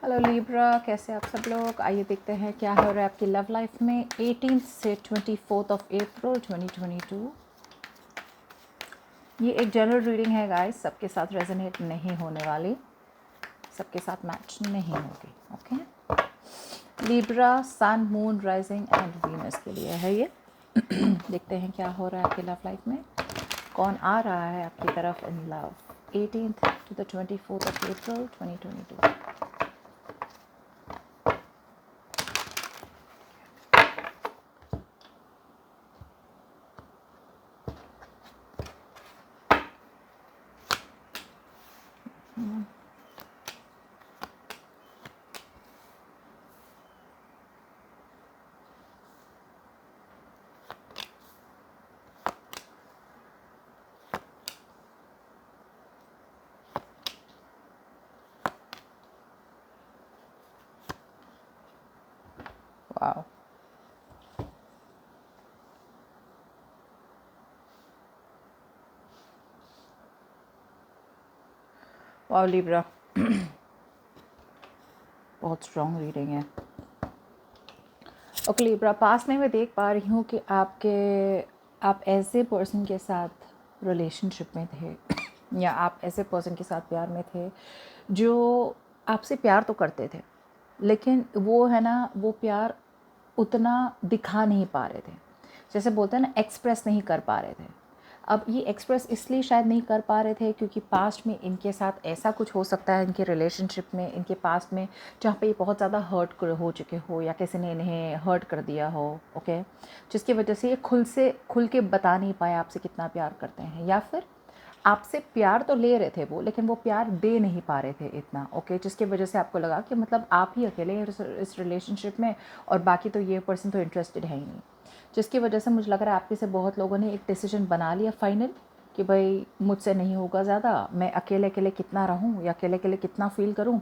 Hello Libra, कैसे आप सब लोग। आइए देखते हैं क्या हो रहा है आपकी लव लाइफ में 18 से 24 अप्रैल 2022। ये एक जनरल रीडिंग है गाइस, सबके साथ रेजोनेट नहीं होने वाली, सबके साथ मैच नहीं होगी। Okay, Libra sun moon rising and Venus के लिए है ये। देखते हैं क्या हो रहा है आपकी लव लाइफ में, कौन आ रहा है आपकी तरफ in love 18th to the 24th of April 2022। Wow, wow Libra, बहुत स्ट्रॉन्ग रीडिंग है। ओके लिब्रा, पास में मैं देख पा रही हूँ कि आप ऐसे पर्सन के साथ रिलेशनशिप में थे या आप ऐसे पर्सन के साथ प्यार में थे जो आपसे प्यार तो करते थे, लेकिन वो है ना, वो प्यार उतना दिखा नहीं पा रहे थे। जैसे बोलते हैं ना, एक्सप्रेस नहीं कर पा रहे थे। अब ये एक्सप्रेस इसलिए शायद नहीं कर पा रहे थे क्योंकि पास्ट में इनके साथ ऐसा कुछ हो सकता है, इनके रिलेशनशिप में, इनके पास्ट में, जहाँ पे ये बहुत ज़्यादा हर्ट हो चुके हो या किसी ने इन्हें हर्ट कर दिया हो। ओके, जिसकी वजह से ये खुल के बता नहीं पाए आपसे कितना प्यार करते हैं, या फिर आपसे प्यार तो ले रहे थे वो, लेकिन वो प्यार दे नहीं पा रहे थे इतना। ओके, जिसकी वजह से आपको लगा कि मतलब आप ही अकेले हैं इस रिलेशनशिप में और बाकी तो ये पर्सन तो इंटरेस्टेड है ही नहीं। जिसकी वजह से मुझे लग रहा है आप में से बहुत लोगों ने एक डिसीजन बना लिया फाइनल कि भाई मुझसे नहीं होगा ज़्यादा, मैं अकेले अकेले कितना रहूं या अकेले अकेले कितना फ़ील करूं।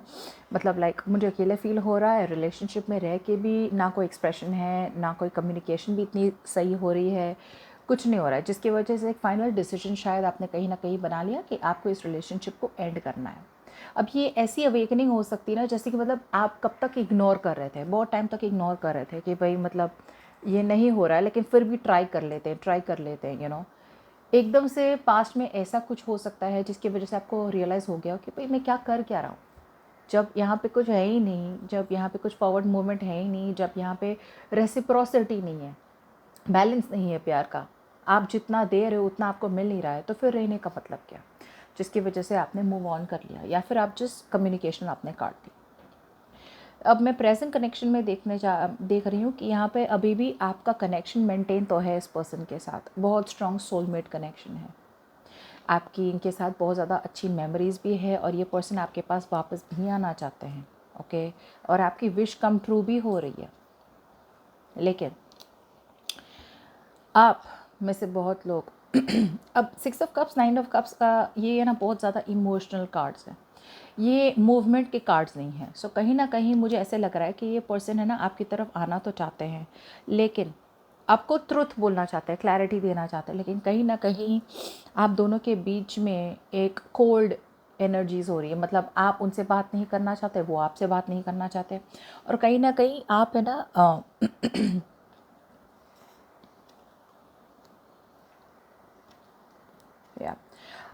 मतलब मुझे अकेले फ़ील हो रहा है, रिलेशनशिप में रह के भी ना कोई एक्सप्रेशन है, ना कोई कम्युनिकेशन भी इतनी सही हो रही है, कुछ नहीं हो रहा है। जिसकी वजह से एक फ़ाइनल डिसीजन शायद आपने कहीं ना कहीं बना लिया कि आपको इस रिलेशनशिप को एंड करना है। अब ये ऐसी अवेकनिंग हो सकती है ना, जैसे कि मतलब आप कब तक इग्नोर कर रहे थे, बहुत टाइम तक इग्नोर कर रहे थे कि भाई मतलब ये नहीं हो रहा है, लेकिन फिर भी ट्राई कर लेते हैं एकदम से पास्ट में ऐसा कुछ हो सकता है जिसकी वजह से आपको रियलाइज़ हो गया कि भाई मैं क्या रहा हूँ, जब यहाँ पे कुछ है ही नहीं, जब यहाँ पे कुछ फॉरवर्ड मूवमेंट है ही नहीं, जब यहाँ पे रेसिप्रोसिटी नहीं है, बैलेंस नहीं है प्यार का, आप जितना दे रहे हो उतना आपको मिल नहीं रहा है, तो फिर रहने का मतलब क्या। जिसकी वजह से आपने मूव ऑन कर लिया या फिर आप जिस कम्युनिकेशन आपने काट दी। अब मैं प्रेजेंट कनेक्शन में देख रही हूँ कि यहाँ पे अभी भी आपका कनेक्शन मेंटेन तो है इस पर्सन के साथ, बहुत स्ट्रॉन्ग सोलमेट कनेक्शन है आपकी इनके साथ, बहुत ज़्यादा अच्छी मेमोरीज़ भी है और ये पर्सन आपके पास वापस भी आना चाहते हैं। ओके, और आपकी विश कम ट्रू भी हो रही है। लेकिन आप में से बहुत लोग अब 6 ऑफ कप्स 9 ऑफ कप्स का ये है ना, बहुत ज़्यादा इमोशनल कार्ड्स हैं, ये मूवमेंट के कार्ड्स नहीं हैं। सो कहीं ना कहीं मुझे ऐसे लग रहा है कि ये पर्सन है ना आपकी तरफ आना तो चाहते हैं, लेकिन आपको ट्रुथ बोलना चाहते हैं, क्लैरिटी देना चाहते हैं, लेकिन कहीं ना कहीं आप दोनों के बीच में एक कोल्ड एनर्जीज हो रही है। मतलब आप उनसे बात नहीं करना चाहते, वो आपसे बात नहीं करना चाहते, और कहीं ना कहीं आप है ना या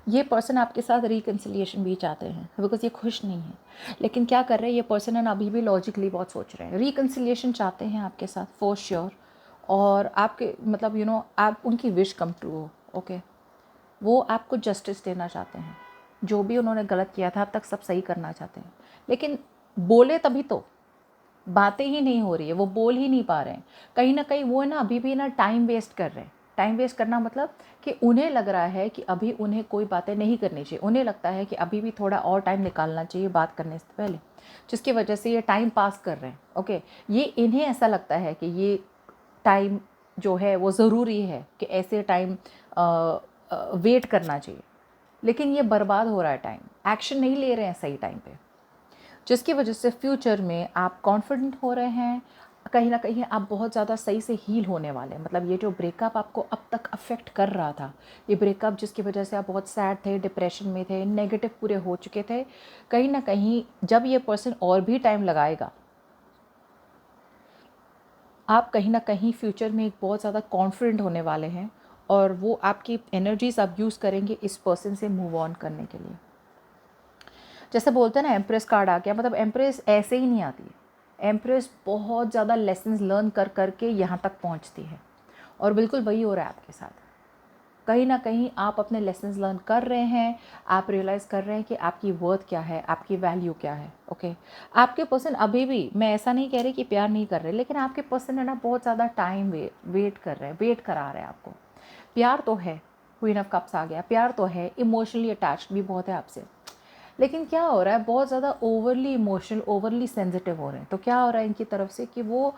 ये पर्सन आपके साथ रिकन्सिलिएशन भी चाहते हैं बिकॉज ये खुश नहीं है। लेकिन क्या कर रहे हैं ये पर्सन है ना, अभी भी लॉजिकली बहुत सोच रहे हैं, रिकन्सिलिएशन चाहते हैं आपके साथ फॉर श्योर। और आपके मतलब आप उनकी विश कम ट्रू हो। ओके, वो आपको जस्टिस देना चाहते हैं, जो भी उन्होंने गलत किया था अब तक सब सही करना चाहते हैं, लेकिन बोले तभी तो, बातें ही नहीं हो रही है, वो बोल ही नहीं पा रहे हैं। कहीं ना कहीं वो है ना अभी भी ना टाइम वेस्ट कर रहे हैं। टाइम वेस्ट करना मतलब कि उन्हें लग रहा है कि अभी उन्हें कोई बातें नहीं करनी चाहिए, उन्हें लगता है कि अभी भी थोड़ा और टाइम निकालना चाहिए बात करने से पहले, जिसकी वजह से ये टाइम पास कर रहे हैं। ओके, ये इन्हें ऐसा लगता है कि ये टाइम जो है वो ज़रूरी है कि ऐसे टाइम वेट करना चाहिए, लेकिन ये बर्बाद हो रहा है टाइम, एक्शन नहीं ले रहे हैं सही टाइम पे, जिसकी वजह से फ्यूचर में आप कॉन्फिडेंट हो रहे हैं, कहीं ना कहीं आप बहुत ज़्यादा सही से हील होने वाले हैं। मतलब ये जो ब्रेकअप आपको अब तक अफेक्ट कर रहा था, ये ब्रेकअप जिसकी वजह से आप बहुत सैड थे, डिप्रेशन में थे, नेगेटिव पूरे हो चुके थे, कहीं ना कहीं जब ये पर्सन और भी टाइम लगाएगा, आप कहीं ना कहीं फ्यूचर में एक बहुत ज़्यादा कॉन्फिडेंट होने वाले हैं और वो आपकी एनर्जीज आप यूज़ करेंगे इस पर्सन से मूव ऑन करने के लिए। जैसे बोलते हैं ना एम्प्रेस कार्ड आ गया, मतलब एम्प्रेस ऐसे ही नहीं आती है। एम्प्रेस बहुत ज़्यादा लेसन्स लर्न कर करके यहाँ तक पहुँचती है और बिल्कुल वही हो रहा है आपके साथ। कहीं ना कहीं आप अपने लेसन्स लर्न कर रहे हैं, आप रियलाइज़ कर रहे हैं कि आपकी वर्थ क्या है, आपकी वैल्यू क्या है। ओके, आपके पर्सन अभी भी, मैं ऐसा नहीं कह रही कि प्यार नहीं कर रहे, लेकिन आपके पर्सन है ना बहुत ज़्यादा टाइम वेट कर रहे हैं, वेट करा रहे हैं आपको। प्यार तो है, क्वीन ऑफ कप्स आ गया, प्यार तो है, इमोशनली अटैच्ड भी बहुत है आपसे, लेकिन क्या हो रहा है, बहुत ज़्यादा ओवरली इमोशनल, ओवरली सेंसिटिव हो रहे हैं। तो क्या हो रहा है इनकी तरफ से कि वो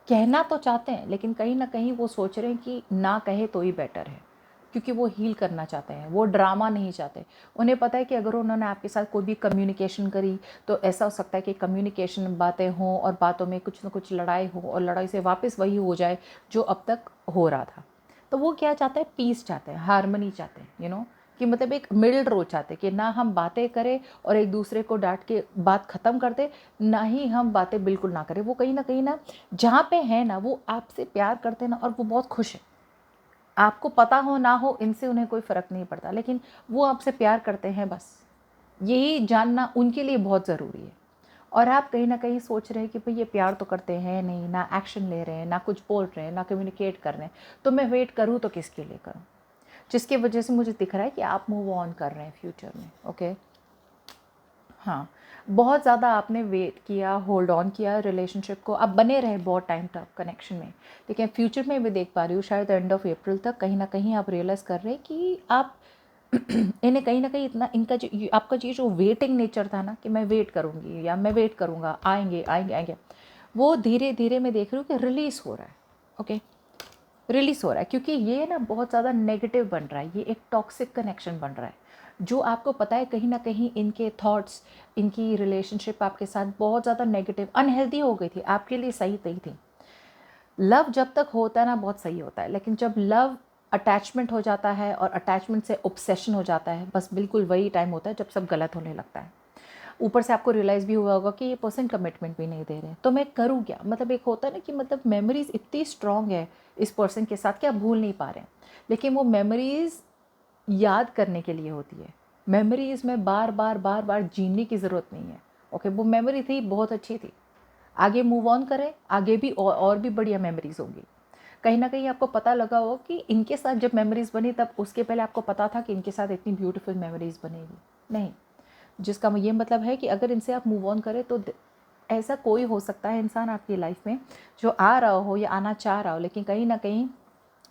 कहना तो चाहते हैं, लेकिन कहीं ना कहीं वो सोच रहे हैं कि ना कहे तो ही बेटर है, क्योंकि वो हील करना चाहते हैं, वो ड्रामा नहीं चाहते। उन्हें पता है कि अगर उन्होंने आपके साथ कोई भी कम्युनिकेशन करी तो ऐसा हो सकता है कि कम्युनिकेशन बातें हों और बातों में कुछ ना कुछ लड़ाई हो और लड़ाई से वापस वही हो जाए जो अब तक हो रहा था। तो वो क्या चाहते हैं, पीस चाहते हैं, हारमनी चाहते हैं, कि मतलब एक मिडिल रोड चाहते हैं कि ना हम बातें करें और एक दूसरे को डांट के बात ख़त्म कर दे, ना ही हम बातें बिल्कुल ना करें। वो कहीं ना जहाँ पे है ना, वो आपसे प्यार करते हैं ना और वो बहुत खुश है। आपको पता हो ना हो, इनसे उन्हें कोई फ़र्क नहीं पड़ता, लेकिन वो आपसे प्यार करते हैं, बस यही जानना उनके लिए बहुत ज़रूरी है। और आप कहीं ना कहीं सोच रहे हैं कि भाई ये प्यार तो करते हैं नहीं, ना एक्शन ले रहे हैं, ना कुछ बोल रहे हैं, ना कम्युनिकेट कर रहे हैं, तो मैं वेट करूँ तो किसके लिए करूँ? जिसकी वजह से मुझे दिख रहा है कि आप मूव ऑन कर रहे हैं फ्यूचर में। ओके, हाँ, बहुत ज़्यादा आपने वेट किया, होल्ड ऑन किया रिलेशनशिप को, आप बने रहे बहुत टाइम तक कनेक्शन में, लेकिन फ्यूचर में भी देख पा रही हूँ शायद एंड ऑफ अप्रैल तक कहीं ना कहीं आप रियलाइज़ कर रहे हैं कि आप इन्हें कहीं ना कहीं इतना, इनका जो आपका जो वेटिंग नेचर था ना कि मैं वेट करूँगी या मैं वेट करूँगा, आएंगे आएंगे आएंगे, वो धीरे धीरे मैं देख रही हूँ कि रिलीज़ हो रहा है। ओके, रिलीज़ हो रहा है, क्योंकि ये ना बहुत ज़्यादा नेगेटिव बन रहा है, ये एक टॉक्सिक कनेक्शन बन रहा है। जो आपको पता है कहीं ना कहीं इनके थॉट्स, इनकी रिलेशनशिप आपके साथ बहुत ज़्यादा नेगेटिव, अनहेल्दी हो गई थी, आपके लिए सही नहीं थी। लव जब तक होता है ना बहुत सही होता है, लेकिन जब लव अटैचमेंट हो जाता है और अटैचमेंट से ऑब्सेशन हो जाता है, बस बिल्कुल वही टाइम होता है जब सब गलत होने लगता है। ऊपर से आपको रियलाइज़ भी हुआ होगा कि ये पर्सन कमिटमेंट भी नहीं दे रहे हैं, तो मैं करूँ क्या? मतलब एक होता है ना कि मतलब मेमोरीज़ इतनी स्ट्रॉन्ग है इस पर्सन के साथ कि आप भूल नहीं पा रहे हैं, लेकिन वो मेमोरीज़ याद करने के लिए होती है। मेमोरीज़ में बार बार बार बार जीने की ज़रूरत नहीं है। ओके, वो मेमोरी थी, बहुत अच्छी थी, आगे मूव ऑन करें, आगे भी और भी बढ़िया मेमोरीज़ होंगी। कहीं ना कहीं आपको पता लगा हो कि इनके साथ जब मेमोरीज़ बनी, तब उसके पहले आपको पता था कि इनके साथ इतनी ब्यूटीफुल मेमोरीज़ बनेगी नहीं। जिसका ये मतलब है कि अगर इनसे आप मूव ऑन करें तो ऐसा कोई हो सकता है इंसान आपकी लाइफ में जो आ रहा हो या आना चाह रहा हो, लेकिन कहीं ना कहीं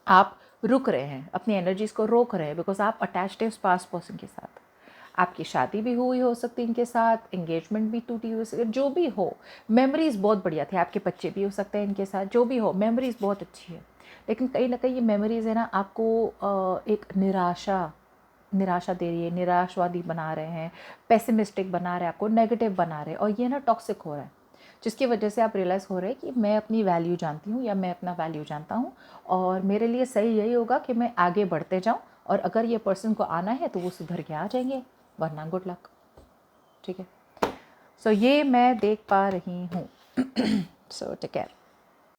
आप रुक रहे हैं, अपनी एनर्जीज़ को रोक रहे हैं, बिकॉज आप अटैच्ड है उस पास्ट पर्सन के साथ। आपकी शादी भी हुई हो सकती है इनके साथ, एंगेजमेंट भी टूटी हुई हो सकती है, जो भी हो, मेमोरीज़ बहुत बढ़िया थे, आपके बच्चे भी हो सकते हैं इनके साथ, जो भी हो, मेमोरीज़ बहुत अच्छी है। लेकिन कहीं ना कहीं ये मेमोरीज़ है ना आपको एक निराशा दे रही है, निराशवादी बना रहे हैं, पेसिमिस्टिक बना रहे हैं, आपको नेगेटिव बना रहे हैं, और ये ना टॉक्सिक हो रहा है, जिसकी वजह से आप रियलाइज़ हो रहे हैं कि मैं अपनी वैल्यू जानती हूँ या मैं अपना वैल्यू जानता हूँ, और मेरे लिए सही यही होगा कि मैं आगे बढ़ते जाऊँ, और अगर ये पर्सन को आना है तो वो सुधर के आ जाएंगे, वरना गुड लक। ठीक है, सो ये मैं देख पा रही हूँ। So take care.